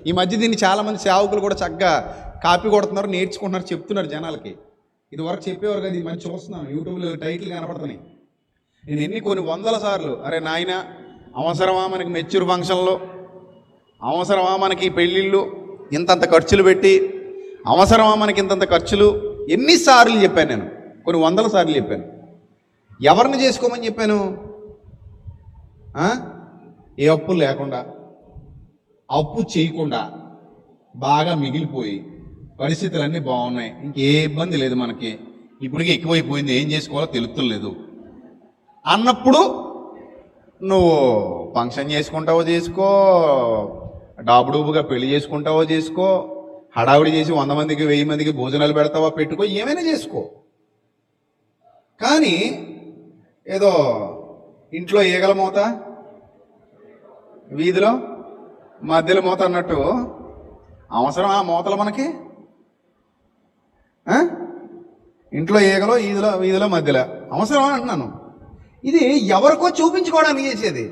ఈ మధ్య దీన్ని చాలామంది సేవకులు కూడా చక్కగా కాపీ కొడుతున్నారు, నేర్చుకుంటున్నారు, చెప్తున్నారు జనాలకి. ఇది వరకు చెప్పేవారు కదా, ఇది మంచి చూస్తున్నాను యూట్యూబ్లో టైటిల్ కనపడుతున్నాయి. నేను కొన్ని వందల సార్లు, అరే నాయన అవసరమా మనకి మెచ్యూర్ ఫంక్షన్లో, అవసరమా మనకి పెళ్ళిళ్ళు ఇంతంత ఖర్చులు పెట్టి, అవసరమా మనకి ఇంతంత ఖర్చులు, ఎన్నిసార్లు చెప్పాను నేను, కొన్ని వందల సార్లు చెప్పాను. ఎవరిని చేసుకోమని చెప్పాను? ఏ అప్పులు లేకుండా, అప్పు చేయకుండా, బాగా మిగిలిపోయి పరిస్థితులన్నీ బాగున్నాయి, ఇంకే ఇబ్బంది లేదు మనకి, ఇప్పటికీ ఎక్కువైపోయింది, ఏం చేసుకోవాలో తెలుస్తలేదు అన్నప్పుడు నువ్వు ఫంక్షన్ చేసుకుంటావో చేసుకో, డాబుడూబుగా పెళ్లి చేసుకుంటావో చేసుకో, హడావుడి చేసి 100 మందికి 1000 మందికి భోజనాలు పెడతావో పెట్టుకో, ఏమైనా చేసుకో. కానీ ఏదో ఇంట్లో ఈగల మూత, వీధిలో మధ్యలో మూత అన్నట్టు అవసరం ఆ మూతలు మనకి? ఇంట్లో ఈగలో వీధిలో మధ్యలో అవసరమా అంటున్నాను. ఇది ఎవరికో చూపించుకోవడానికి చేసేది.